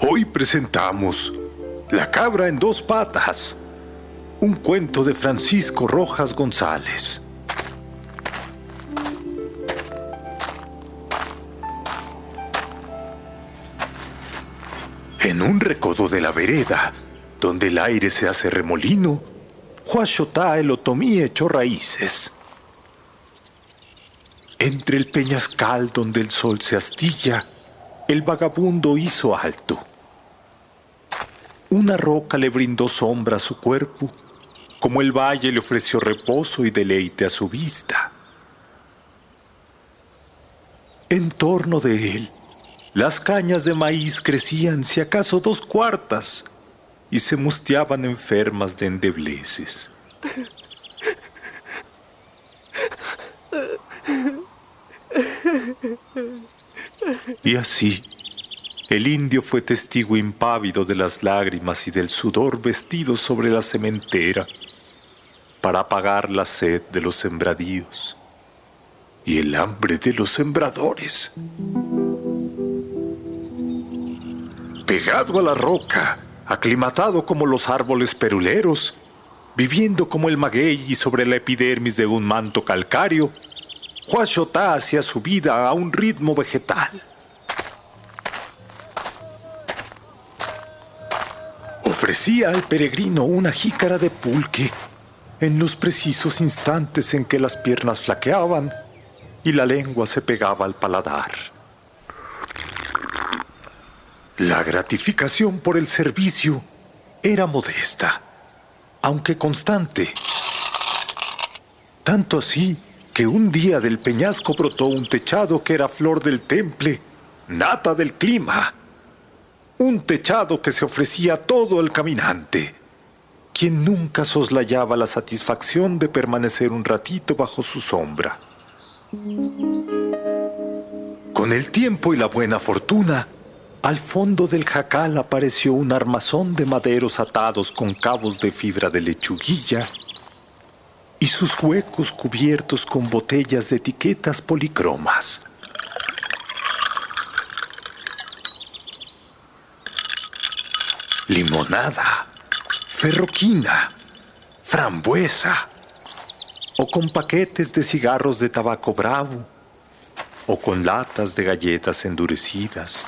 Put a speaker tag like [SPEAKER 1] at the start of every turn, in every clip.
[SPEAKER 1] Hoy presentamos La cabra en dos patas, un cuento de Francisco Rojas González. En un recodo de la vereda, donde el aire se hace remolino, Juachotá el otomí echó raíces. Entre el peñascal donde el sol se astilla, el vagabundo hizo alto. Una roca le brindó sombra a su cuerpo, como el valle le ofreció reposo y deleite a su vista. En torno de él, las cañas de maíz crecían si acaso 2 cuartas y se musteaban enfermas de endebleces. Y así, el indio fue testigo impávido de las lágrimas y del sudor vestido sobre la sementera para apagar la sed de los sembradíos y el hambre de los sembradores. Pegado a la roca, aclimatado como los árboles peruleros, viviendo como el maguey sobre la epidermis de un manto calcáreo, Juachotá hacía su vida a un ritmo vegetal. Ofrecía al peregrino una jícara de pulque en los precisos instantes en que las piernas flaqueaban y la lengua se pegaba al paladar. La gratificación por el servicio era modesta, aunque constante. Tanto así que un día del peñasco brotó un techado que era flor del temple, nata del clima. Un techado que se ofrecía a todo el caminante, quien nunca soslayaba la satisfacción de permanecer un ratito bajo su sombra. Con el tiempo y la buena fortuna, al fondo del jacal apareció un armazón de maderos atados con cabos de fibra de lechuguilla y sus huecos cubiertos con botellas de etiquetas policromas. Limonada, ferroquina, frambuesa, o con paquetes de cigarros de tabaco bravo, o con latas de galletas endurecidas,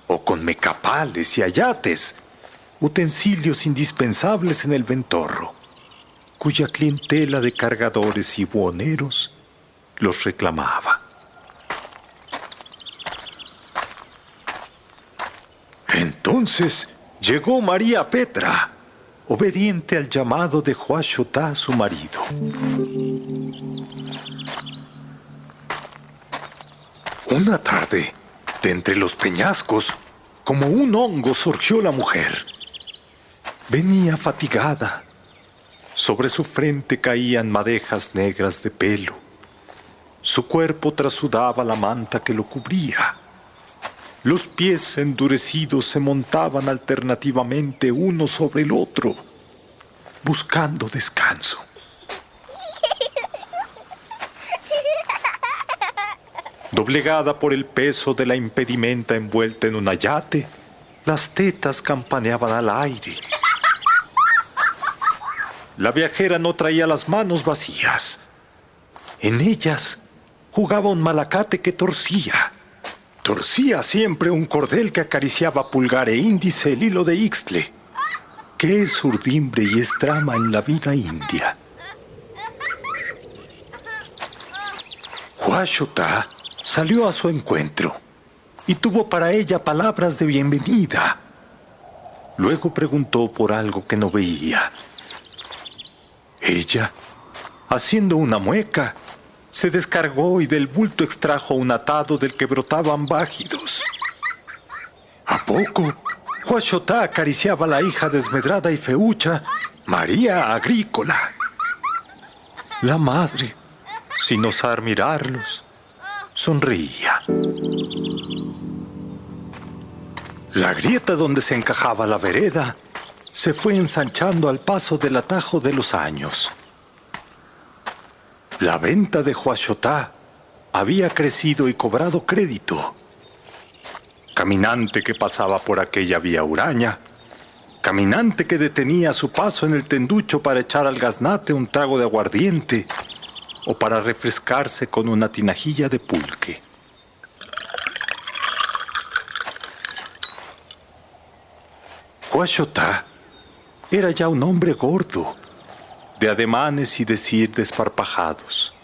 [SPEAKER 1] o con mecapales y ayates, utensilios indispensables en el ventorro, cuya clientela de cargadores y buhoneros los reclamaba. Entonces llegó María Petra, obediente al llamado de Juachotá, su marido. Una tarde, de entre los peñascos, como un hongo surgió la mujer. Venía fatigada. Sobre su frente caían madejas negras de pelo. Su cuerpo trasudaba la manta que lo cubría. Los pies endurecidos se montaban alternativamente uno sobre el otro, buscando descanso. Doblegada por el peso de la impedimenta envuelta en un ayate, las tetas campaneaban al aire. La viajera no traía las manos vacías. En ellas jugaba un malacate que torcía. Torcía siempre un cordel que acariciaba pulgar e índice el hilo de ixtle, que es urdimbre y estrama en la vida india. Juachotá salió a su encuentro y tuvo para ella palabras de bienvenida. Luego preguntó por algo que no veía. Ella, haciendo una mueca, se descargó y del bulto extrajo un atado del que brotaban bágidos. A poco, Juachotá acariciaba a la hija desmedrada y feucha, María Agrícola. La madre, sin osar mirarlos, sonreía. La grieta donde se encajaba la vereda se fue ensanchando al paso del atajo de los años. La venta de Juachotá había crecido y cobrado crédito. caminante que pasaba por aquella vía huraña, caminante que detenía su paso en el tenducho para echar al gaznate un trago de aguardiente o para refrescarse con una tinajilla de pulque. Huachotá era ya un hombre gordo, de ademanes y decir desparpajados.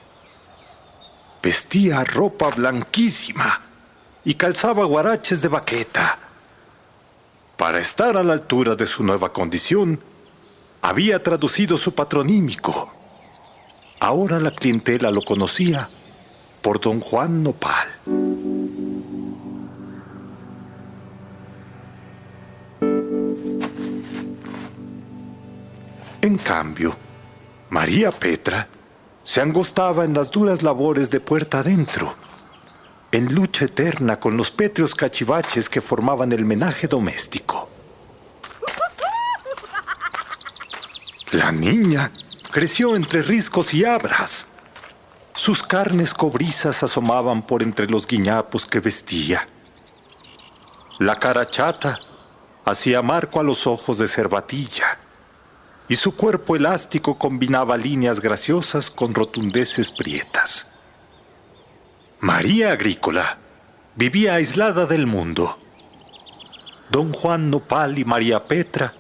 [SPEAKER 1] Vestía ropa blanquísima y calzaba guaraches de baqueta. Para estar a la altura de su nueva condición, había traducido su patronímico. Ahora la clientela lo conocía por don Juan Nopal. En cambio, María Petra se angostaba en las duras labores de puerta adentro, en lucha eterna con los pétreos cachivaches que formaban el menaje doméstico. La niña creció entre riscos y abras. Sus carnes cobrizas asomaban por entre los guiñapos que vestía. La cara chata hacía marco a los ojos de cervatilla, y su cuerpo elástico combinaba líneas graciosas con rotundeces prietas. María Agrícola vivía aislada del mundo. Don Juan Nopal y María Petra,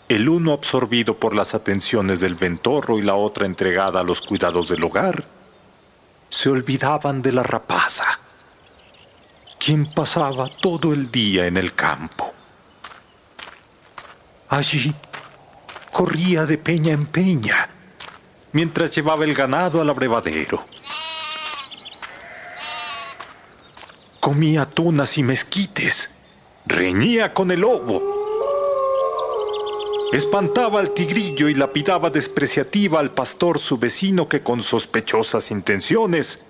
[SPEAKER 1] el uno absorbido por las atenciones del ventorro y la otra entregada a los cuidados del hogar, se olvidaban de la rapaza, quien pasaba todo el día en el campo. Allí corría de peña en peña, mientras llevaba el ganado al abrevadero. Comía tunas y mezquites, reñía con el lobo, espantaba al tigrillo y lapidaba despreciativa al pastor su vecino que con sospechosas intenciones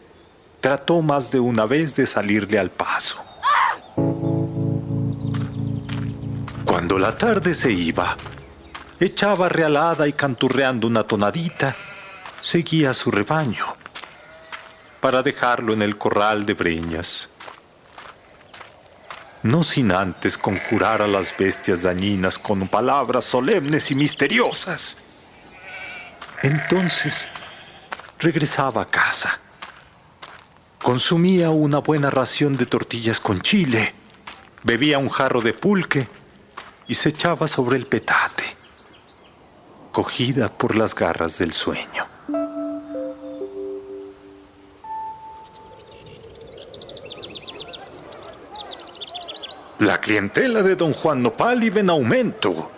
[SPEAKER 1] trató más de una vez de salirle al paso. Cuando la tarde se iba, echaba realada y canturreando una tonadita, seguía su rebaño para dejarlo en el corral de breñas. No sin antes conjurar a las bestias dañinas con palabras solemnes y misteriosas. Entonces regresaba a casa. Consumía una buena ración de tortillas con chile, bebía un jarro de pulque y se echaba sobre el petate, cogida por las garras del sueño. La clientela de don Juan Nopal iba en aumento.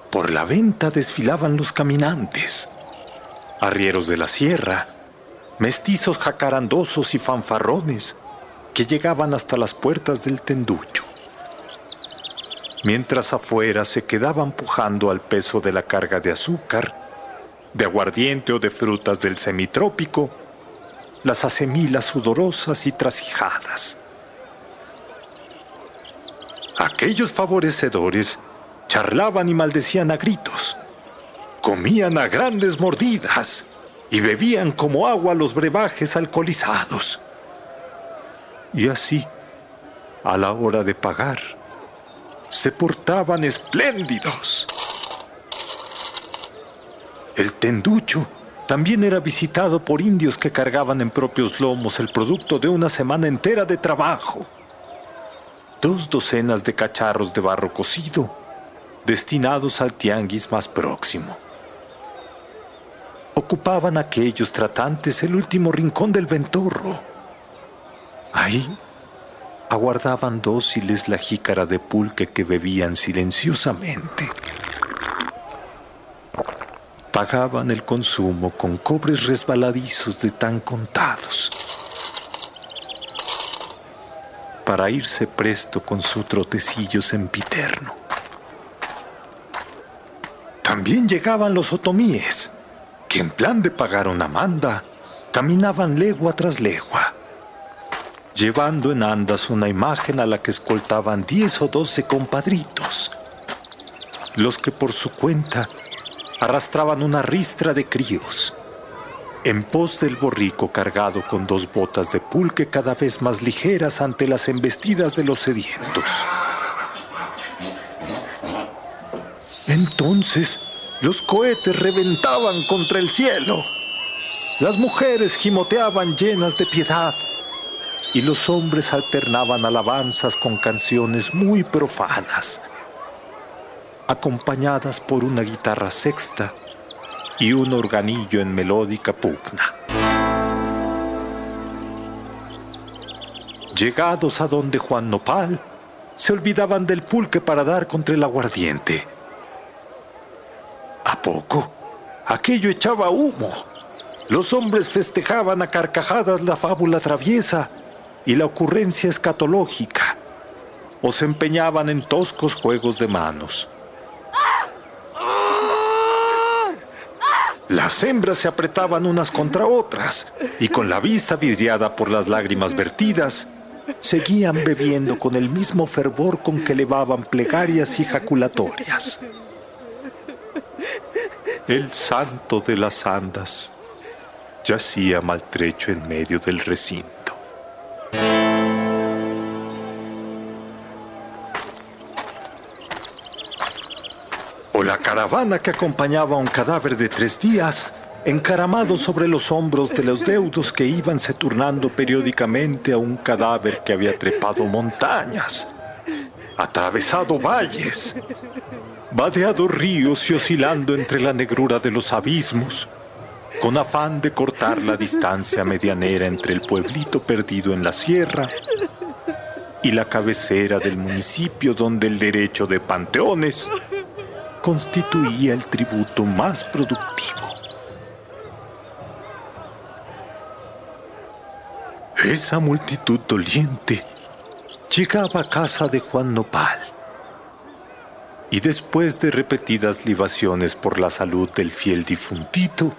[SPEAKER 1] Por la venta desfilaban los caminantes, arrieros de la sierra, mestizos jacarandosos y fanfarrones que llegaban hasta las puertas del tenducho. Mientras afuera se quedaban pujando al peso de la carga de azúcar, de aguardiente o de frutas del semitrópico, las acemilas sudorosas y trasijadas. Aquellos favorecedores charlaban y maldecían a gritos, comían a grandes mordidas y bebían como agua los brebajes alcoholizados. Y así, a la hora de pagar, se portaban espléndidos. El tenducho también era visitado por indios que cargaban en propios lomos el producto de una semana entera de trabajo. 2 docenas de cacharros de barro cocido, destinados al tianguis más próximo. Ocupaban aquellos tratantes el último rincón del ventorro. Ahí aguardaban dóciles la jícara de pulque que bebían silenciosamente. Pagaban el consumo con cobres resbaladizos de tan contados, para irse presto con su trotecillo sempiterno. También llegaban los otomíes, que en plan de pagar una manda, caminaban legua tras legua, llevando en andas una imagen a la que escoltaban 10 o 12 compadritos, los que por su cuenta arrastraban una ristra de críos, en pos del borrico cargado con 2 botas de pulque cada vez más ligeras ante las embestidas de los sedientos. Entonces, los cohetes reventaban contra el cielo. Las mujeres gimoteaban llenas de piedad y los hombres alternaban alabanzas con canciones muy profanas, acompañadas por una guitarra sexta y un organillo en melódica pugna. Llegados a donde Juan Nopal, se olvidaban del pulque para dar contra el aguardiente. ¿A poco? Aquello echaba humo. Los hombres festejaban a carcajadas la fábula traviesa y la ocurrencia escatológica, o se empeñaban en toscos juegos de manos. Las hembras se apretaban unas contra otras y con la vista vidriada por las lágrimas vertidas, seguían bebiendo con el mismo fervor con que elevaban plegarias y jaculatorias. El santo de las andas yacía maltrecho en medio del recinto. O la caravana que acompañaba a un cadáver de 3 días, encaramado sobre los hombros de los deudos que íbanse turnando periódicamente a un cadáver que había trepado montañas, atravesado valles, vadeado ríos y oscilando entre la negrura de los abismos, con afán de cortar la distancia medianera entre el pueblito perdido en la sierra y la cabecera del municipio donde el derecho de panteones constituía el tributo más productivo. Esa multitud doliente llegaba a casa de Juan Nopal y después de repetidas libaciones por la salud del fiel difuntito,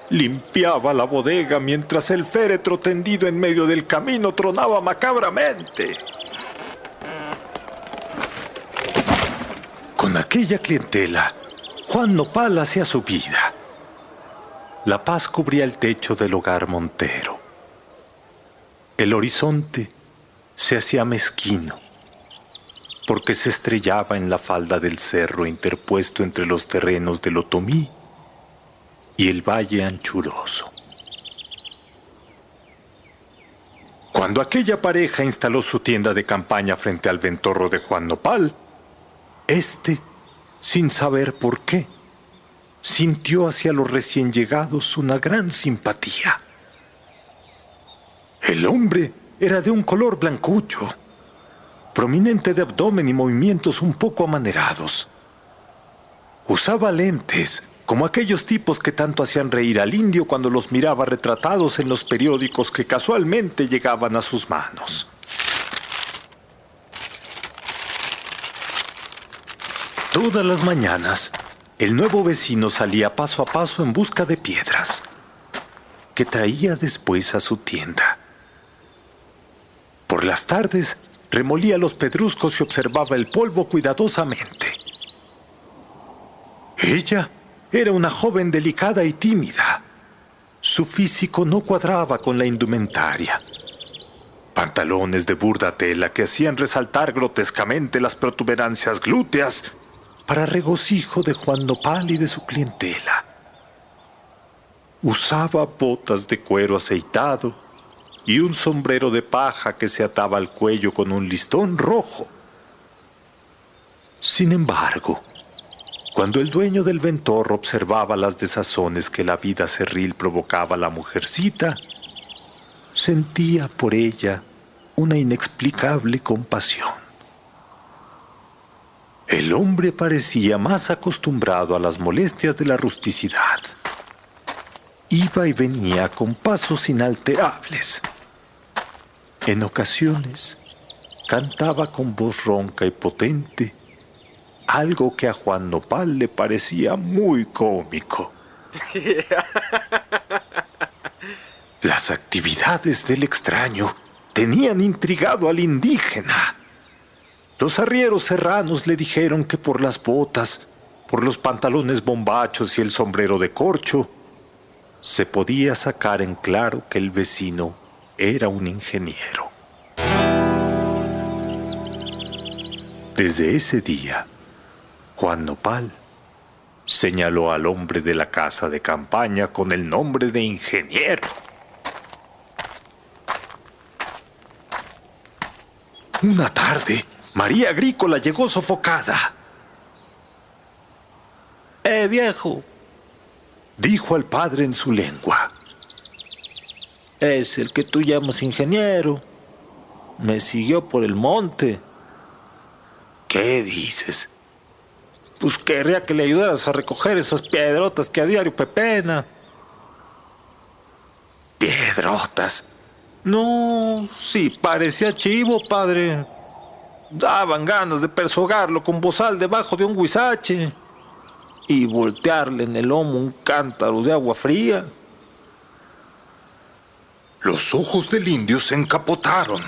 [SPEAKER 1] limpiaba la bodega mientras el féretro tendido en medio del camino tronaba macabramente. Con aquella clientela, Juan Nopal hacía su vida. La paz cubría el techo del hogar montero. El horizonte se hacía mezquino, porque se estrellaba en la falda del cerro interpuesto entre los terrenos del Otomí y el valle anchuroso. Cuando aquella pareja instaló su tienda de campaña frente al ventorro de Juan Nopal, este, sin saber por qué, sintió hacia los recién llegados una gran simpatía. El hombre era de un color blancucho, prominente de abdomen y movimientos un poco amanerados. Usaba lentes, como aquellos tipos que tanto hacían reír al indio cuando los miraba retratados en los periódicos que casualmente llegaban a sus manos. Todas las mañanas, el nuevo vecino salía paso a paso en busca de piedras, que traía después a su tienda. Por las tardes, remolía los pedruscos y observaba el polvo cuidadosamente. Ella era una joven delicada y tímida. Su físico no cuadraba con la indumentaria. Pantalones de burda tela que hacían resaltar grotescamente las protuberancias glúteas para regocijo de Juan Nopal y de su clientela. Usaba botas de cuero aceitado y un sombrero de paja que se ataba al cuello con un listón rojo. Sin embargo, cuando el dueño del ventorro observaba las desazones que la vida cerril provocaba a la mujercita, sentía por ella una inexplicable compasión. El hombre parecía más acostumbrado a las molestias de la rusticidad. Iba y venía con pasos inalterables. En ocasiones, cantaba con voz ronca y potente, algo que a Juan Nopal le parecía muy cómico. Las actividades del extraño tenían intrigado al indígena. Los arrieros serranos le dijeron que por las botas, por los pantalones bombachos y el sombrero de corcho, se podía sacar en claro que el vecino era un ingeniero. Desde ese día, Juan Nopal señaló al hombre de la casa de campaña con el nombre de ingeniero. Una tarde, María Agrícola llegó sofocada.
[SPEAKER 2] Viejo,
[SPEAKER 1] Dijo al padre en su lengua.
[SPEAKER 2] es el que tú llamas ingeniero. Me siguió por el monte.
[SPEAKER 1] ¿Qué dices?
[SPEAKER 2] Pues querría que le ayudaras a recoger esas piedrotas que a diario pepena.
[SPEAKER 1] ¿Piedrotas?
[SPEAKER 2] No, sí, parecía chivo, padre. Daban ganas de persogarlo con bozal debajo de un huizache y voltearle en el lomo un cántaro de agua fría.
[SPEAKER 1] Los ojos del indio se encapotaron.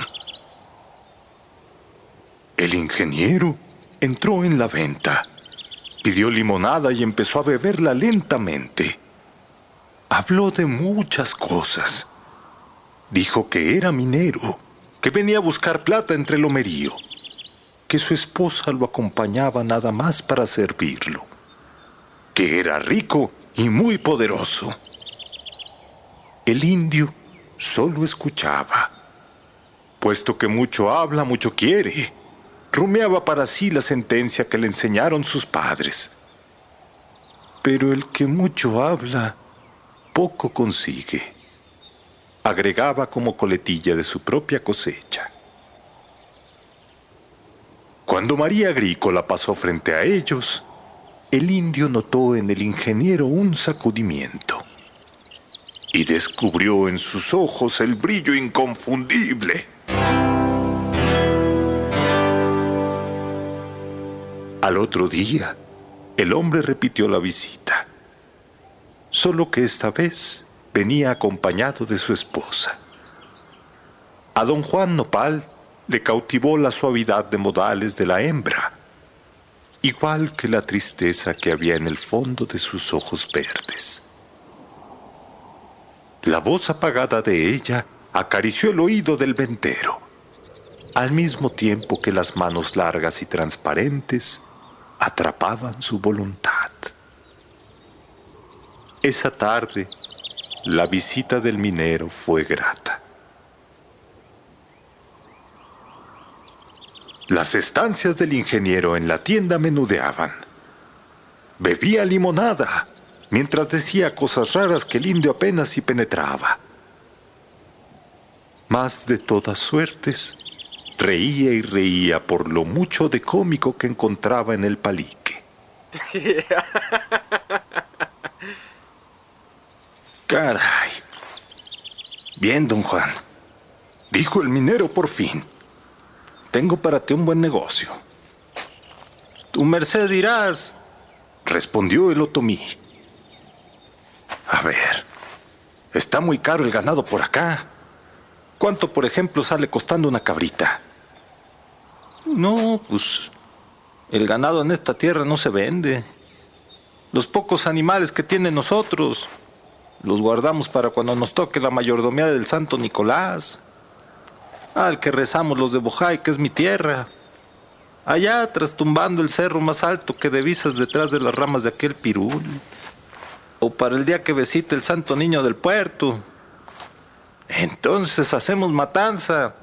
[SPEAKER 1] El ingeniero entró en la venta, pidió limonada y empezó a beberla lentamente. Habló de muchas cosas. Dijo que era minero, que venía a buscar plata entre el lomerío, que su esposa lo acompañaba nada más para servirlo, que era rico y muy poderoso. El indio solo escuchaba. Puesto que mucho habla, mucho quiere, rumiaba para sí la sentencia que le enseñaron sus padres. Pero el que mucho habla, poco consigue, agregaba como coletilla de su propia cosecha. Cuando María Agrícola pasó frente a ellos, el indio notó en el ingeniero un sacudimiento y descubrió en sus ojos el brillo inconfundible. Al otro día, el hombre repitió la visita, solo que esta vez venía acompañado de su esposa. A don Juan Nopal le cautivó la suavidad de modales de la hembra, igual que la tristeza que había en el fondo de sus ojos verdes. La voz apagada de ella acarició el oído del ventero, al mismo tiempo que las manos largas y transparentes atrapaban su voluntad. Esa tarde, la visita del minero fue grata. Las estancias del ingeniero en la tienda menudeaban. Bebía limonada, mientras decía cosas raras que el indio apenas si penetraba. Más de todas suertes, reía y reía por lo mucho de cómico que encontraba en el palique. Caray. Bien, don Juan, dijo el minero por fin. Tengo para ti un buen negocio.
[SPEAKER 2] Tu merced dirás,
[SPEAKER 1] Respondió el otomí. A ver, está muy caro el ganado por acá. ¿Cuánto, por ejemplo, sale costando una cabrita?
[SPEAKER 2] no, pues el ganado en esta tierra no se vende. Los pocos animales que tienen nosotros los guardamos para cuando nos toque la mayordomía del Santo Nicolás, al que rezamos los de Bojay, que es mi tierra, allá trastumbando el cerro más alto que divisas detrás de las ramas de aquel pirul, o para el día que visite el Santo Niño del Puerto. Entonces hacemos matanza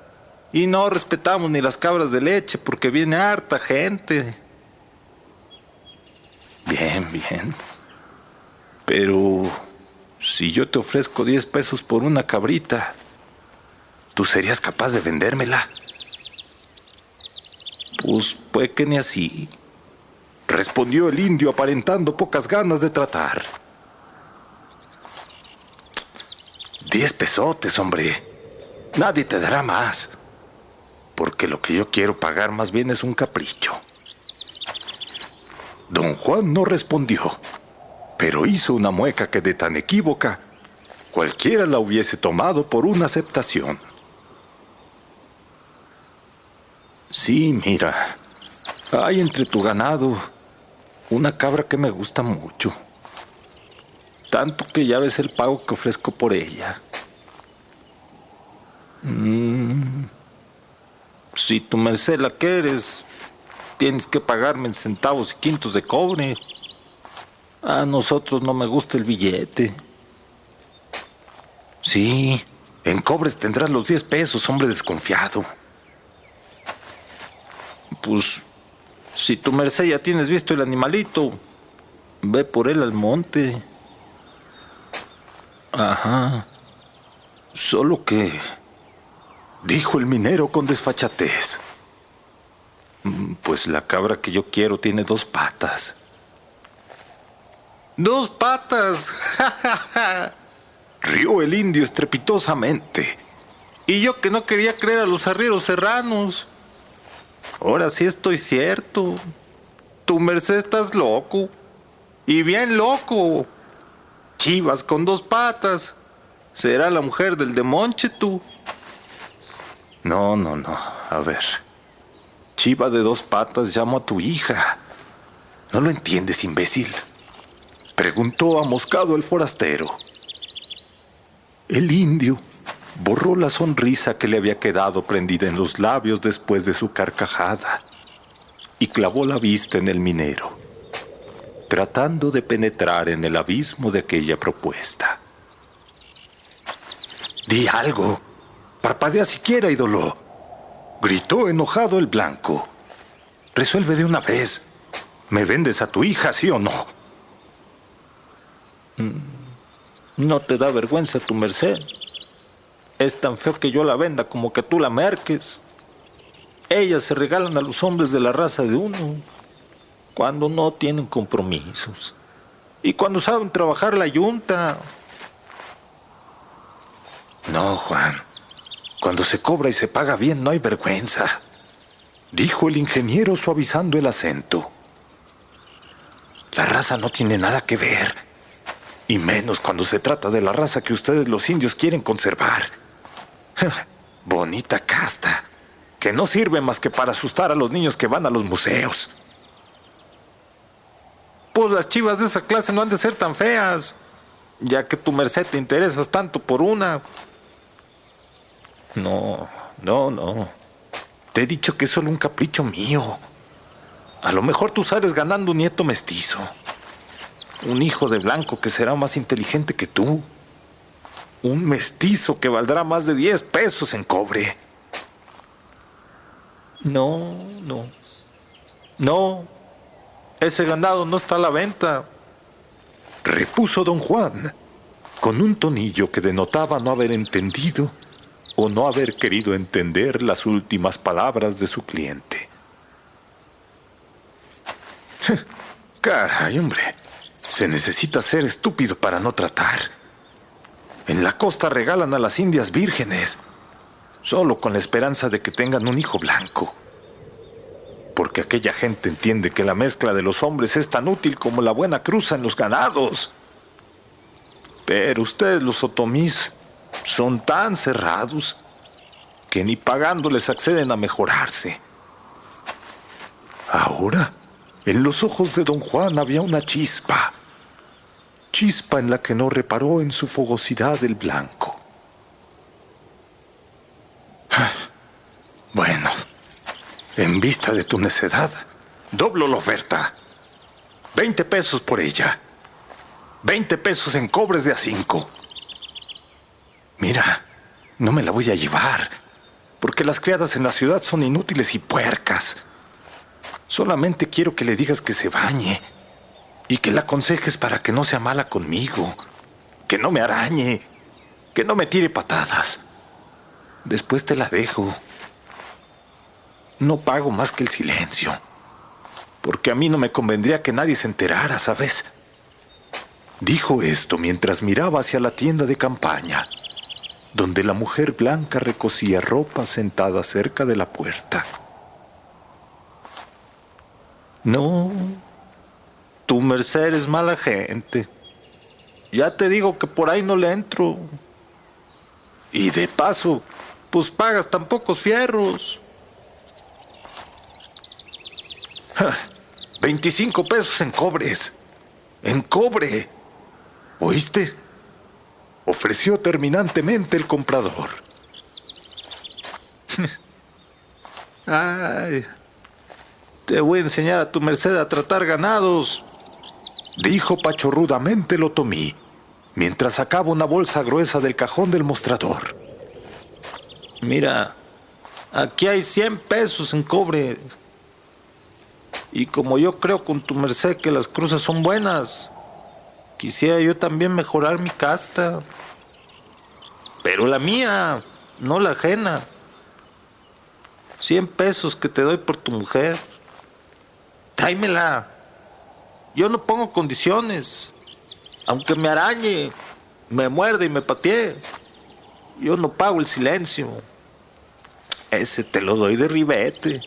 [SPEAKER 2] y no respetamos ni las cabras de leche porque viene harta gente.
[SPEAKER 1] Bien, bien. Pero si yo te ofrezco 10 pesos por una cabrita, ¿tú serías capaz de vendérmela?
[SPEAKER 2] Pues puede que ni así,
[SPEAKER 1] Respondió el indio aparentando pocas ganas de tratar. 10 pesotes, hombre. Nadie te dará más. Porque lo que yo quiero pagar más bien es un capricho. Don Juan no respondió, pero hizo una mueca que de tan equívoca, cualquiera la hubiese tomado por una aceptación. Sí, mira, hay entre tu ganado una cabra que me gusta mucho.
[SPEAKER 2] tanto que ya ves el pago que ofrezco por ella. Si tu merced la quieres, tienes que pagarme en centavos y quintos de cobre. A nosotros no me gusta el billete.
[SPEAKER 1] Sí, en cobres tendrás los 10 pesos, hombre desconfiado.
[SPEAKER 2] Pues, si tu merced ya tienes visto el animalito, ve por él al monte. Ajá. Solo que...
[SPEAKER 1] Dijo el minero con desfachatez.
[SPEAKER 2] Pues la cabra que yo quiero tiene 2 patas. ¡2 patas!
[SPEAKER 1] Rió el indio estrepitosamente.
[SPEAKER 2] Y yo que no quería creer a los arrieros serranos. Ahora sí estoy cierto. Tu merced estás loco. Y bien loco. Chivas con 2 patas. Será la mujer del demonche, tú.
[SPEAKER 1] No. A ver. Chiva de 2 patas, llamo a tu hija. ¿No lo entiendes, imbécil? Preguntó amoscado el forastero. El indio borró la sonrisa que le había quedado prendida en los labios después de su carcajada y clavó la vista en el minero, tratando de penetrar en el abismo de aquella propuesta. «Di algo. Parpadea siquiera, ídolo», gritó enojado el blanco. «Resuelve de una vez. ¿Me vendes a tu hija, sí o no?»
[SPEAKER 2] ¿No te da vergüenza tu merced? Es tan feo que yo la venda como que tú la merques. Ellas se regalan a los hombres de la raza de uno cuando no tienen compromisos y cuando saben trabajar la yunta.
[SPEAKER 1] «No, Juan. Cuando se cobra y se paga bien no hay vergüenza», dijo el ingeniero suavizando el acento. «La raza no tiene nada que ver, y menos cuando se trata de la raza que ustedes los indios quieren conservar. Bonita casta, que no sirve más que para asustar a los niños que van a los museos».
[SPEAKER 2] Pues las chivas de esa clase no han de ser tan feas, ya que tu merced te interesas tanto por una.
[SPEAKER 1] No. Te he dicho que es solo un capricho mío. A lo mejor tú sales ganando un nieto mestizo. Un hijo de blanco que será más inteligente que tú. Un mestizo que valdrá más de 10 pesos en cobre.
[SPEAKER 2] No. Ese ganado no está a la venta,
[SPEAKER 1] repuso don Juan, con un tonillo que denotaba no haber entendido o no haber querido entender las últimas palabras de su cliente. Caray, hombre. Se necesita ser estúpido para no tratar. En la costa regalan a las indias vírgenes, solo con la esperanza de que tengan un hijo blanco. Porque aquella gente entiende que la mezcla de los hombres es tan útil como la buena cruza en los ganados. Pero ustedes, los otomís, son tan cerrados que ni pagándoles acceden a mejorarse. Ahora, en los ojos de don Juan había una chispa en la que no reparó en su fogosidad el blanco. Bueno, en vista de tu necedad, doblo la oferta. 20 pesos por ella. 20 pesos en cobres de A5. Mira, no me la voy a llevar, porque las criadas en la ciudad son inútiles y puercas. Solamente quiero que le digas que se bañe y que la aconsejes para que no sea mala conmigo, que no me arañe, que no me tire patadas. Después te la dejo. No pago más que el silencio, porque a mí no me convendría que nadie se enterara, ¿sabes? Dijo esto mientras miraba hacia la tienda de campaña, donde la mujer blanca recosía ropa sentada cerca de la puerta.
[SPEAKER 2] No, tu merced es mala gente. Ya te digo que por ahí no le entro. Y de paso, pues pagas tan pocos fierros.
[SPEAKER 1] 25 pesos en cobres. En cobre. ¿Oíste? Ofreció terminantemente el comprador.
[SPEAKER 2] Ay, te voy a enseñar a tu merced a tratar ganados,
[SPEAKER 1] dijo pachorrudamente el otomí, mientras sacaba una bolsa gruesa del cajón del mostrador.
[SPEAKER 2] Mira, aquí hay 100 pesos en cobre. Y como yo creo con tu merced que las cruzas son buenas, quisiera yo también mejorar mi casta. Pero la mía, no la ajena. 100 pesos que te doy por tu mujer. Tráemela. Yo no pongo condiciones. Aunque me arañe, me muerde y me patee, yo no pago el silencio. Ese te lo doy de ribete.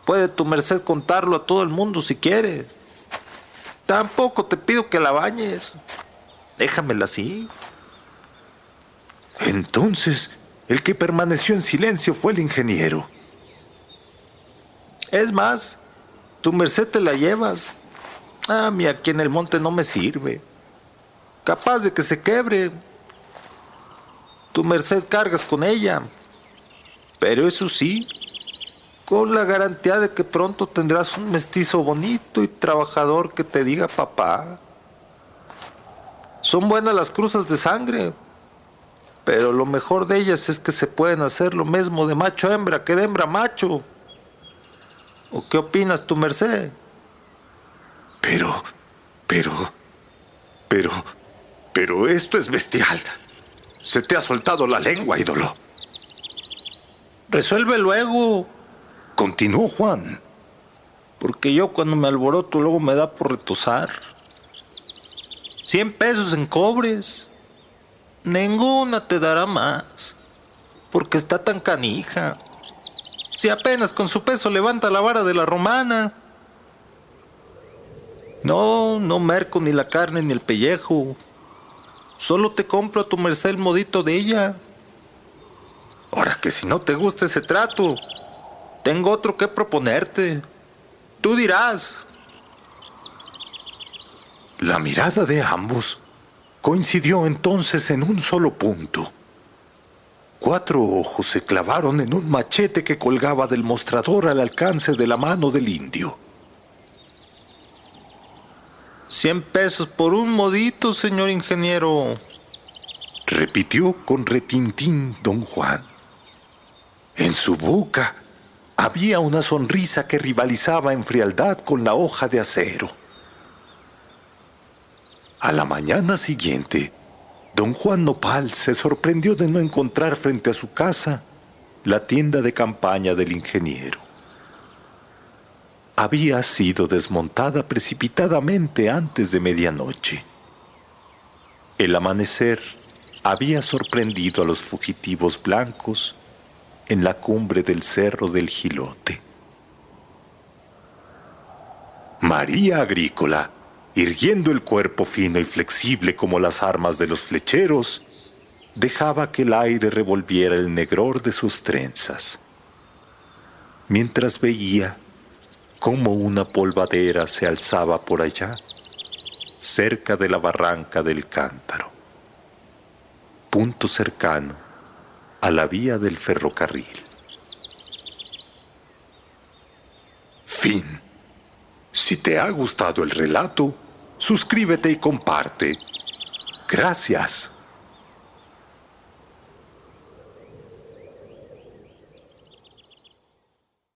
[SPEAKER 2] Puede tu merced contarlo a todo el mundo si quiere. Tampoco te pido que la bañes. Déjamela así.
[SPEAKER 1] Entonces, el que permaneció en silencio fue el ingeniero.
[SPEAKER 2] Es más, tu merced te la llevas. A mí aquí en el monte no me sirve. Capaz de que se quebre. Tu merced cargas con ella. Pero eso sí, con la garantía de que pronto tendrás un mestizo bonito y trabajador que te diga papá. Son buenas las cruzas de sangre, pero lo mejor de ellas es que se pueden hacer lo mismo de macho a hembra que de hembra a macho. ¿O qué opinas, tu merced?
[SPEAKER 1] Pero esto es bestial. Se te ha soltado la lengua, ídolo.
[SPEAKER 2] Resuelve luego,
[SPEAKER 1] continuó Juan.
[SPEAKER 2] Porque yo cuando me alboroto luego me da por retosar. 100 pesos en cobres. Ninguna te dará más. Porque está tan canija. Si apenas con su peso levanta la vara de la romana. No merco ni la carne ni el pellejo. Solo te compro a tu merced el modito de ella. Ahora que si no te gusta ese trato, tengo otro que proponerte. Tú dirás.
[SPEAKER 1] La mirada de ambos coincidió entonces en un solo punto. 4 ojos se clavaron en un machete que colgaba del mostrador al alcance de la mano del indio.
[SPEAKER 2] 100 pesos por un modito, señor ingeniero,
[SPEAKER 1] repitió con retintín don Juan. En su boca había una sonrisa que rivalizaba en frialdad con la hoja de acero. A la mañana siguiente, don Juan Nopal se sorprendió de no encontrar frente a su casa la tienda de campaña del ingeniero. Había sido desmontada precipitadamente antes de medianoche. El amanecer había sorprendido a los fugitivos blancos en la cumbre del Cerro del Jilote. María Agrícola, irguiendo el cuerpo fino y flexible como las armas de los flecheros, dejaba que el aire revolviera el negror de sus trenzas, mientras veía cómo una polvadera se alzaba por allá, cerca de la barranca del Cántaro, punto cercano a la vía del ferrocarril. Fin. Si te ha gustado el relato, suscríbete y comparte. Gracias.